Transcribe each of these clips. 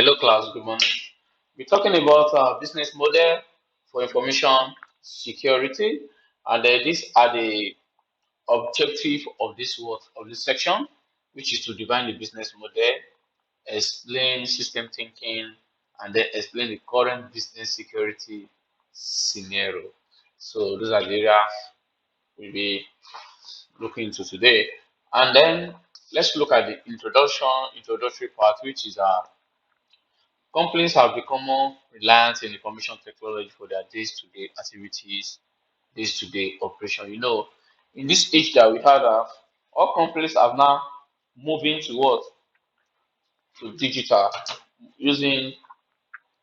Hello, class. Good morning. We're talking about business model for information security, and these are the objective of this section, which is to define the business model, explain system thinking, and then explain the current business security scenario. So those are the areas we'll be looking into today, and then let's look at the introductory part, which is companies have become more reliant in information technology for their day-to-day activities, day-to-day operation. In this age that we have, all companies are now moving to what? To digital, using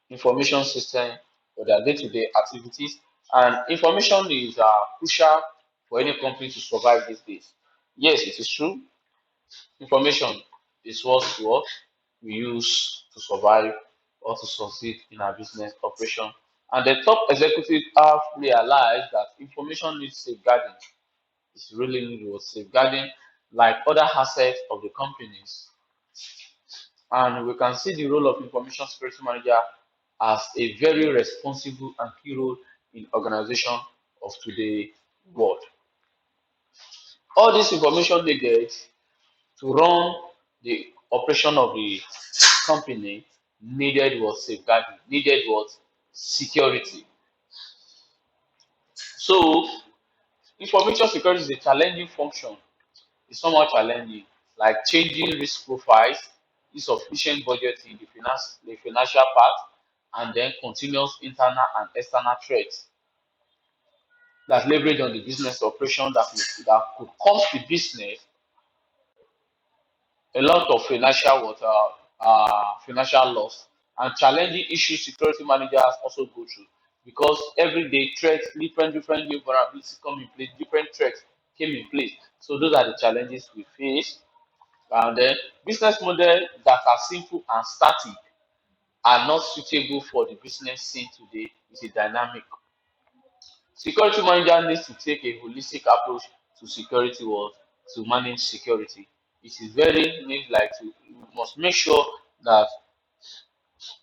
information system for their day-to-day activities. And information is crucial for any company to survive these days. Yes, it is true. Information is what we use to survive or to succeed in our business operation. And the top executives have realized that information needs safeguarding. It's really needs safeguarding like other assets of the companies. And we can see the role of information security manager as a very responsible and key role in organization of today world. All this information needed to run the operation of the company needed was safeguarding, needed was security. So information security is a challenging function. It's somewhat challenging, like changing risk profiles, insufficient budgeting, the financial part, and then continuous internal and external threats that leverage on the business operation that could cost the business a lot of financial loss and challenging issues security managers also go through because every day threats, different new vulnerabilities come in place, different threats came in place. So those are the challenges we face. And then business model that are simple and static are not suitable for the business scene today. Is a dynamic. Security manager needs to take a holistic approach to security work to manage security. It is very need like to we must make sure that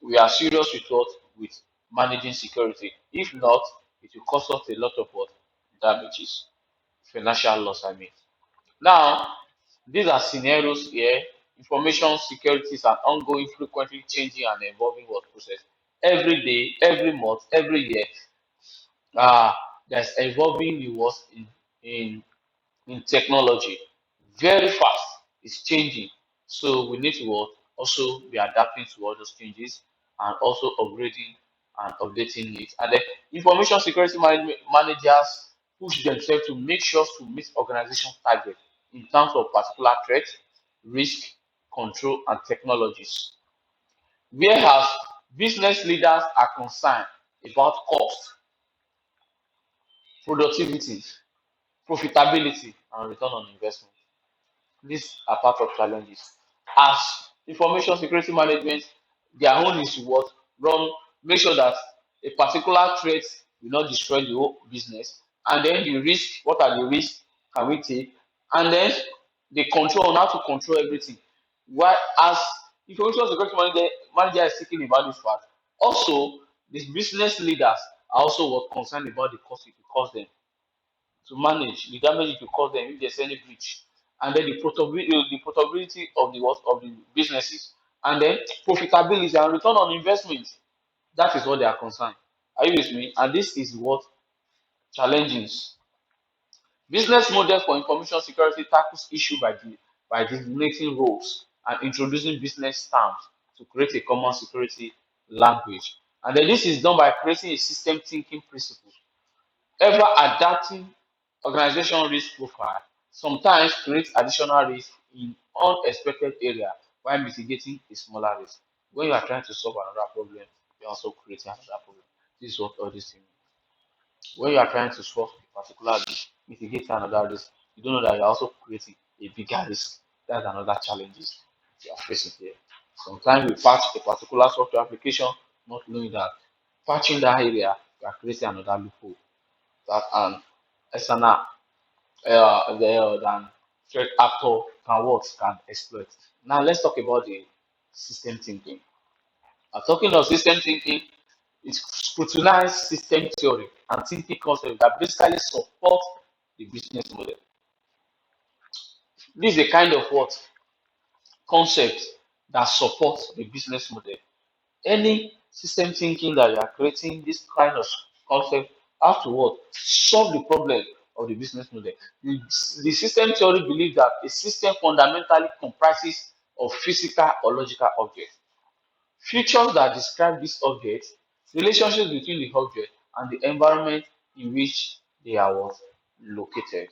we are serious with what with managing security. If not, it will cost us a lot of what damages, financial loss. I mean. Now, these are scenarios here. Information security is an ongoing, frequently changing and evolving work process. Every day, every month, every year, uh, there's evolving the work in in technology very fast. It's changing. So we need to also be adapting to all those changes and also upgrading and updating it. And then information security managers push themselves to make sure to meet organization targets in terms of particular threats, risk, control, and technologies. Whereas business leaders are concerned about cost, productivity, profitability, and return on investment. These are part of challenges. As information security management, their own is to what run, make sure that a particular threat will not destroy the whole business, and then the risk. What are the risks can we take? And then the control on how to control everything. Why, as information security manager is thinking about this part, also the business leaders are also what concerned about the cost it will cost them to manage the damage it will cause them if there's any breach, and then the profitability of the what of the businesses, and then profitability and return on investment. That is what they are concerned. Are you with me? And this is what challenges. Business model for information security tackles issue by designating roles and introducing business terms to create a common security language. And then this is done by creating a system thinking principle ever adapting organization risk profile sometimes creates additional risk in unexpected area while mitigating a smaller risk. When you are trying to solve another problem, you're also creating another problem. This is what all these things mean. When you are trying to solve a particular risk, mitigate another risk, you don't know that you're also creating a bigger risk. That's another challenges you are facing here. Sometimes we patch a particular software application, not knowing that patching that area, you are creating another loophole that an external than threat actor can exploit. Now let's talk about the system thinking. Talking of system thinking, it scrutinize system theory and thinking concepts that basically support the business model. This is a kind of what concept that supports the business model. Any system thinking that you are creating, this kind of concept have to what solve the problem of the business model. The system theory believes that a system fundamentally comprises of physical or logical objects. Features that describe these objects, relationships between the object and the environment in which they are located.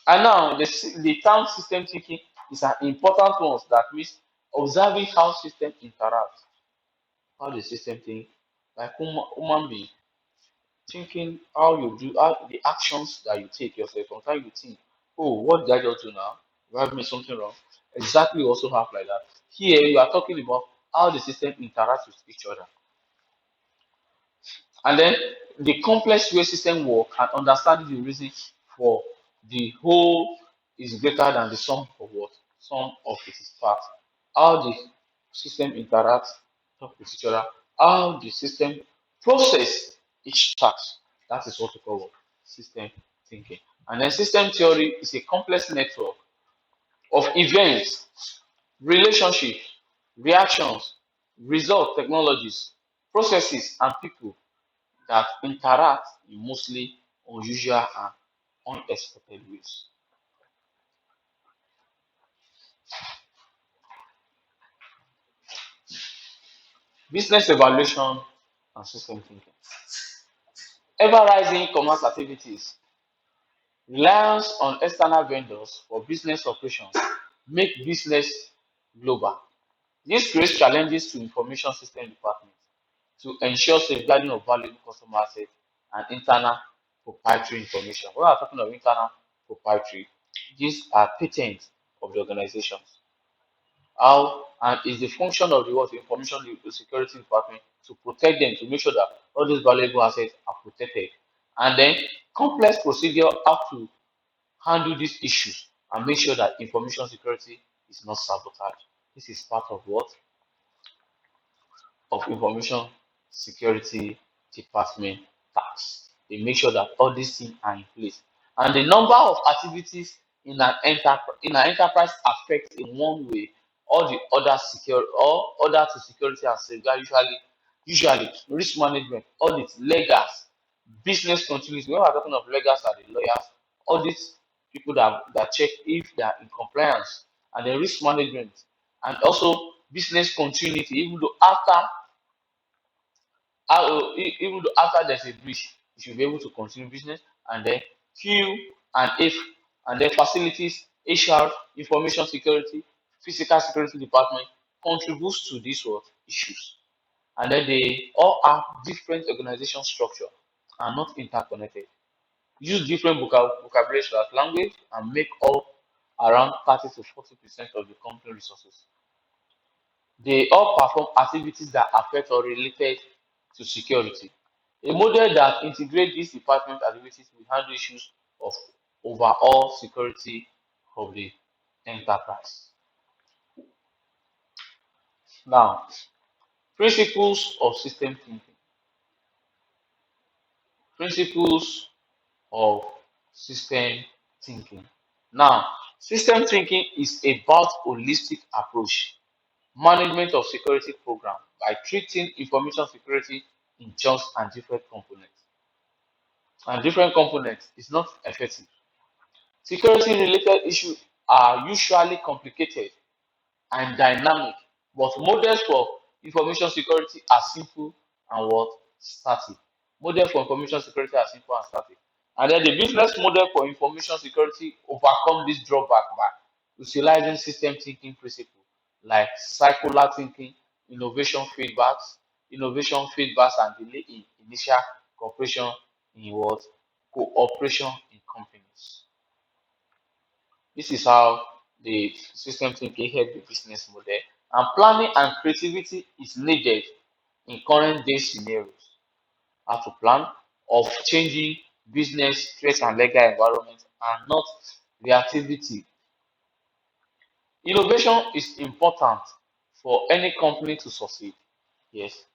And now the term system thinking is an important one that means observing how systems interact, how the system think, like human being, thinking how you do how the actions that you take yourself. Sometimes you think, oh, what did I just do now? Have I made something wrong? Exactly also have like that. Here you are talking about how the system interacts with each other. And then the complex way system work and understanding the reason for the whole is greater than the sum of what? Sum of its parts. How the system interacts, talk with each other, how the system process each task. That is what we call what? System thinking. And then system theory is a complex network of events, relationships, reactions, result technologies, processes, and people that interact in mostly unusual and unexpected ways. Business evaluation and system thinking. Ever rising commerce activities, reliance on external vendors for business operations make business global. This creates challenges to information system departments to ensure safeguarding of valuable customer assets and internal proprietary information. When we are talking of internal proprietary, these are patents of the organizations. How and is the function of the what information security department to protect them, to make sure that all these valuable assets are protected, and then complex procedure have to handle these issues and make sure that information security is not sabotaged. This is part of what of information security department tasks. They make sure that all these things are in place. And the number of activities in an enterprise affects in one way or the other secure or other to security and safeguard usually risk management, audit, legals, business continuity. When we're talking of legals are the lawyers, audit people that check if they are in compliance, and then risk management, and also business continuity, even though after even though after there's a breach, you should be able to continue business. And then Q and F, and then facilities, HR, information security, physical security department contributes to these what issues. And then they all have different organization structure and not interconnected. Use different vocabularies like language and make up around 30 to 40% of the company resources. They all perform activities that affect or related to security. A model that integrates these department activities will handle issues of overall security of the enterprise. Now, principles of system thinking. Principles of system thinking. Now, system thinking is about holistic approach, management of security program by treating information security in chunks and different components. And different components is not effective. Security related issues are usually complicated and dynamic, but models for information security are simple and what static. Model for information security are simple and static. And then the business model for information security overcome this drawback by utilizing system thinking principle like circular thinking, innovation feedbacks, and delay in initial cooperation in what cooperation in companies. This is how the system thinking help the business model. And planning and creativity is needed in current day scenarios. How to plan of changing business, threat, and legal environment, and not reactivity. Innovation is important for any company to succeed. Yes,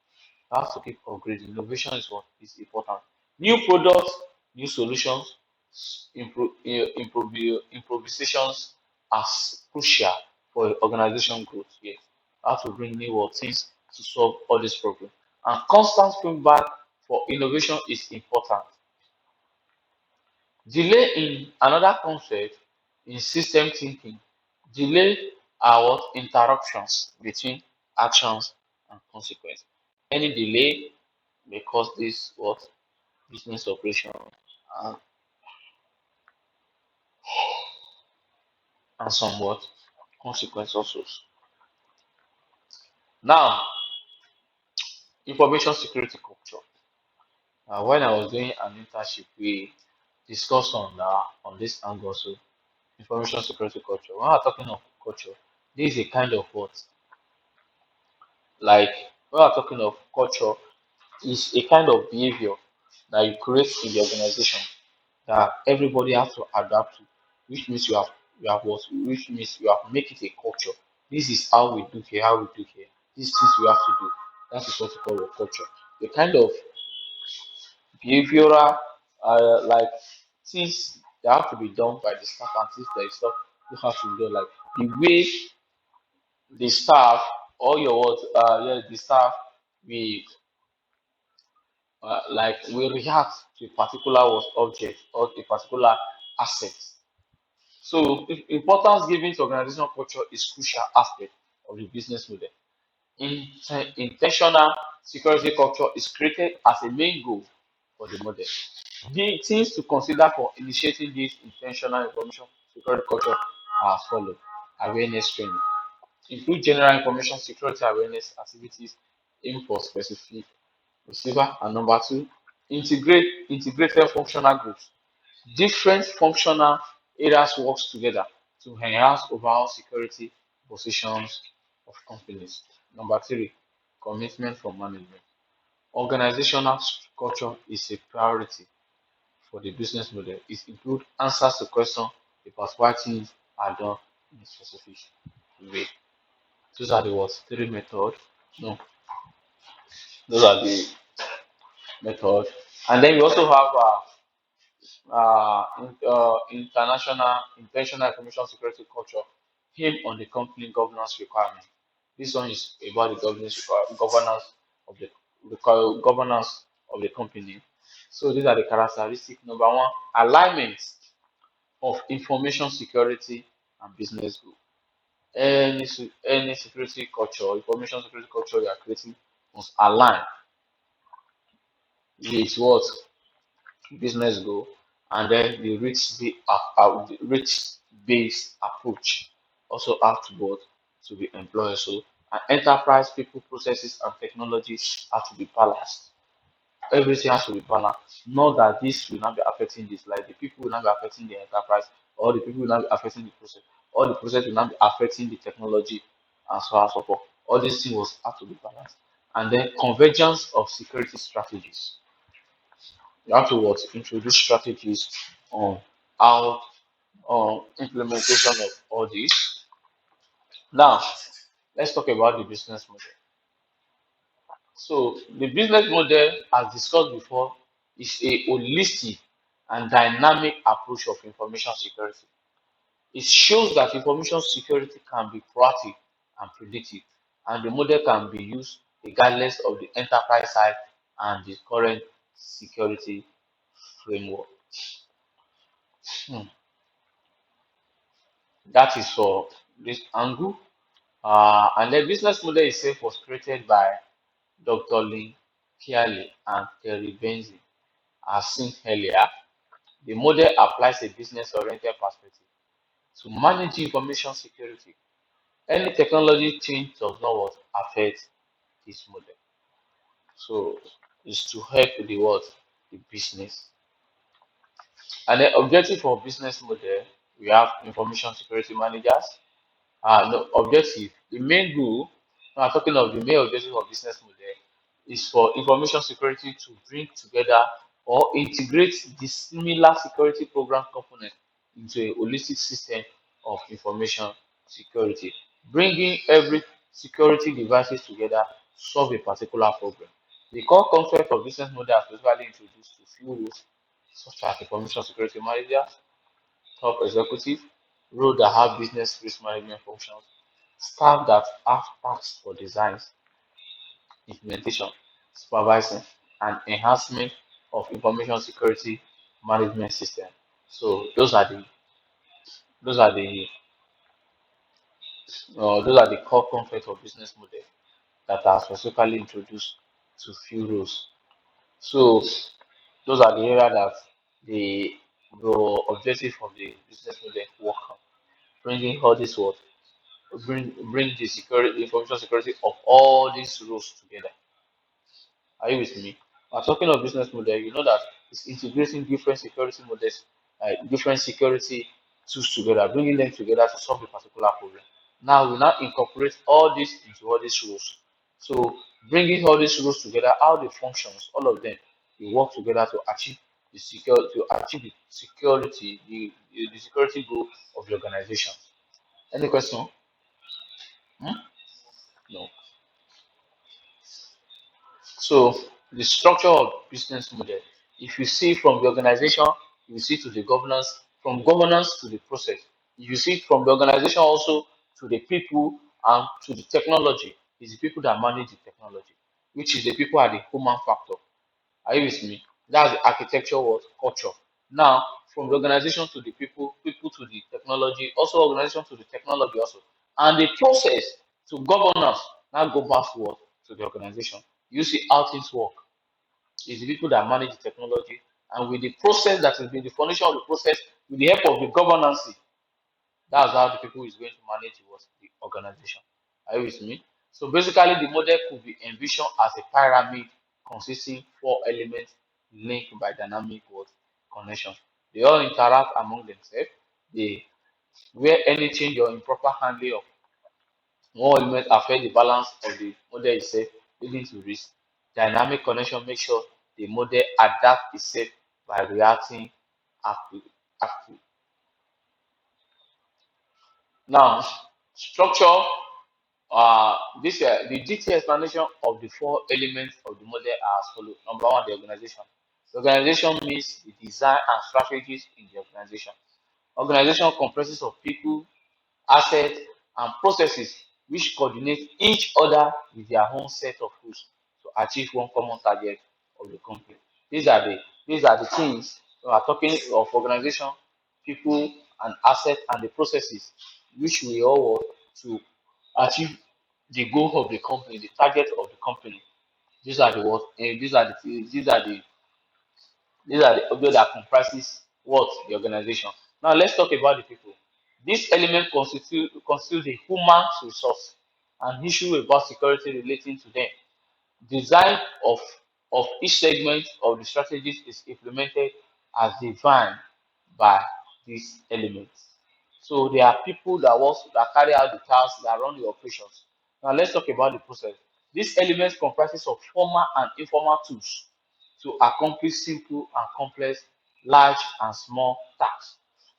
you have to keep upgrading. Innovation is what is important. New products, new solutions, improvisations are crucial for organization growth. Yes, you have to bring new things to solve all these problems. And constant feedback for innovation is important. Delay in another concept in system thinking. Delay are what interruptions between actions and consequence. Any delay may cause this what business operation and, and somewhat consequence also. Now, information security culture. When I was doing an internship, we discussed on this angle also information security culture. When we're talking of culture, this is a kind of what like when we're talking of culture is a kind of behavior that you create in the organization that everybody has to adapt to, which means which means you have to make it a culture. This is how we do here, how we do here. These things we have to do. That is what we call a culture. The kind of behavioral, like things that have to be done by the staff and things that the staff you have to do, like the way the staff or your what, yeah, the staff we like we react to a particular what object or a particular asset. So, importance given to organizational culture is crucial aspect of the business model. Intentional security culture is created as a main goal for the model. The things to consider for initiating this intentional information security culture are as follows: awareness training, include general information security awareness activities aimed for specific receiver, and number two, integrated functional groups. Different functional areas works together to enhance overall security positions of companies. Number three, commitment from management. Organizational culture is a priority for the business model. It includes answers to questions about why things are done in a specific way. Those are the words, three methods. No, those are the methods. And then we also have international intentional information security culture him on the company governance requirement. This one is about the governance of the governance of the company. So these are the characteristics. Number one, alignment of information security and business goal. Any security culture, information security culture you are creating must align with what business goal, and then the risk based approach also have to both to be employed. So an enterprise people processes and technologies have to be balanced. Everything has to be balanced. Not that this will not be affecting this, like the people will not be affecting the enterprise, or the people will not be affecting the process, or the process will not be affecting the technology, and so on and so forth. All these things will have to be balanced. And then convergence of security strategies. You have to what introduce strategies on how implementation of all this. Now, let's talk about the business model. So, the business model, as discussed before, is a holistic and dynamic approach of information security. It shows that information security can be proactive and predictive, and the model can be used regardless of the enterprise size and the current security framework. Hmm. That is for this angle. And the business model itself was created by Dr. Lin Kiali and Terry Benzi. As seen earlier, the model applies a business-oriented perspective to manage information security. Any technology change does not what affect this model. So it's to help the what the business. And the objective for business model, we have information security managers. No, objective. The main goal, now talking of the main objective of business model, is for information security to bring together or integrate the similar security program component into a holistic system of information security, bringing every security devices together solve a particular problem. The core concept of business model are specifically introduced to few roles such as information security manager, top executive, roles that have business risk management functions, staff that have tasks for designs, implementation, supervising, and enhancement of information security management system. So those are the core concepts of business model that are specifically introduced to few roles. So those are the area that the objective of the business model work on, bringing all this what bring the security information security of all these roles together. Are you with me? Talking of business model, you know that it's integrating different security models, different security tools together, bringing them together to solve a particular problem. Now we now incorporate all this into all these rules. So bringing all these rules together, how they functions, all of them, they work together to achieve the security goal of the organization. Any question? Hmm? No. So the structure of business model, if you see from the organization, you see to the governance, from governance to the process. You see from the organization also to the people and to the technology. It's the people that manage the technology, which is the people are the human factor. Are you with me? That's the architecture was culture. Now, from the organization to the people, people to the technology, also organization to the technology also. And the process to governance now go back to what? To the organization. You see how things work. It's the people that manage the technology. And with the process that has been the foundation of the process, with the help of the governance, that's how the people is going to manage the organization. Are you with me? So basically, the model could be envisioned as a pyramid consisting four elements linked by dynamic connections. They all interact among themselves. They where any change or improper handling of one element affect the balance of the model itself, leading to risk. Dynamic connection make sure the model adapt itself by reacting active. Now, structure. This the detailed explanation of the four elements of the model are as follows. Number one, the organization. The organization means the design and strategies in the organization. Organization comprises of people, assets, and processes which coordinate each other with their own set of rules to achieve one common target of the company. These are the these are the things we are talking of organization, people, and assets and the processes which we all work to achieve the goal of the company, the target of the company. These are the what these are the objects that comprises what the organization. Now let's talk about the people. This element constitute the human resource and issue about security relating to them. Design of each segment of the strategies is implemented as defined by these elements. So there are people that carry out the tasks that run the operations. Now let's talk about the process. These elements comprises of formal and informal tools to accomplish simple and complex, large and small tasks.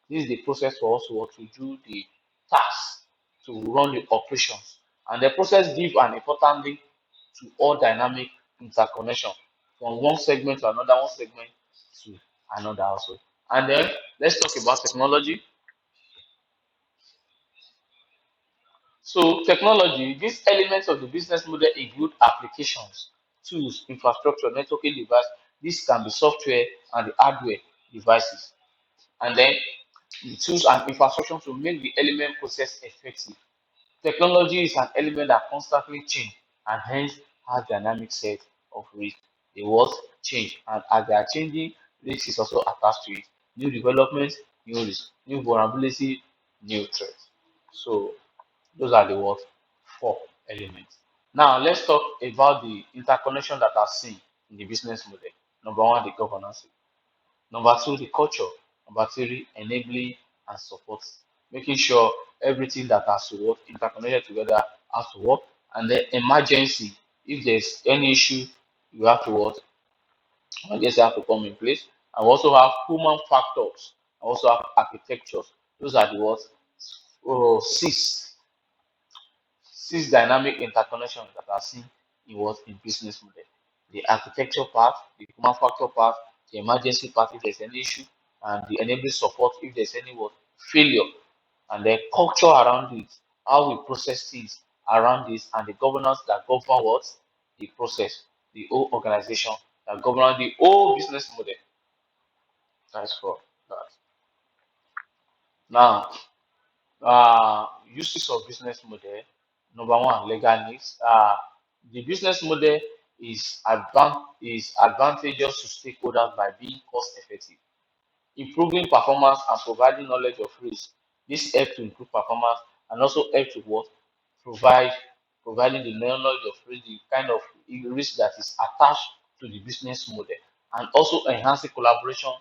This is the process for us to do the tasks, to run the operations. And the process give an important link to all dynamic interconnection from one segment to another, one segment to another also. And then let's talk about technology. So technology, these elements of the business model include applications, tools, infrastructure, networking device. This can be software and the hardware devices. And then the tools and infrastructure to make the element process effective. Technology is an element that constantly change and hence has dynamic set of risk. The words change and as they are changing, risk is also attached to it. New developments, new risk, new vulnerability, new threat. So those are the what four elements. Now let's talk about the interconnection that are seen in the business model. Number one, the governance. Number two, the culture. Number three, enabling and support. Making sure everything that has to work interconnected together has to work. And then emergency. If there's any issue, you have to work. I guess you have to come in place. And we also have human factors. I also have architectures. Those are the what? Oh, six dynamic interconnections that are seen in what in business model. The architecture part, the human factor part, the emergency part if there's any issue, and the enabling support if there's any what failure, and the culture around it, how we process things around this, and the governance that govern what the process, the whole organization that govern the whole business model. That's for that. Now, uses of business model. Number one, legal needs. The business model is advantageous to stakeholders by being cost effective, improving performance and providing knowledge of risk. This helps to improve performance and also help to what provide providing the knowledge of risk, the kind of risk that is attached to the business model, and also enhancing collaboration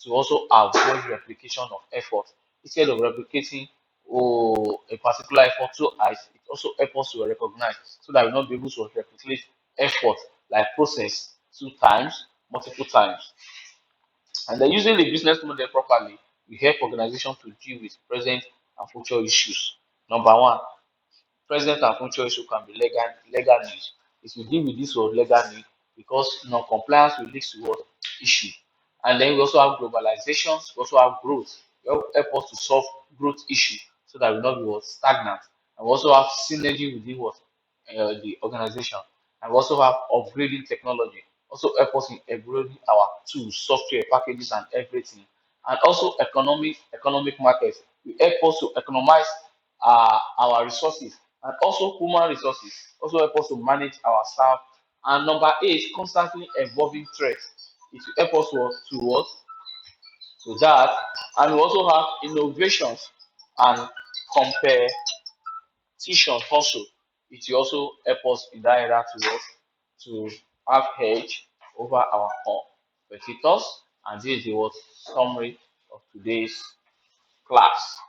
to also avoid replication of effort. Instead of replicating a particular effort to eyes, it also helps us to recognize so that we not be able to replicate effort like process two times, multiple times. And then using the business model properly will help organizations to deal with present and future issues. Number one, present and future issue can be legal need. It will deal with this word legal need because non-compliance will lead to what issue. And then we also have globalizations, we also have growth. It help us to solve growth issue so that we not be what stagnant. And we also have synergy within what the organization. And we also have upgrading technology. Also help us in upgrading our tools, software, packages, and everything. And also economic markets. We help us to economize our resources and also human resources. Also help us to manage our staff. And number eight, constantly evolving threats. It will help us to what to that. And we also have innovations and competition also. It will also help us in that area to what to have edge over our competitors. And this is the what summary of today's class.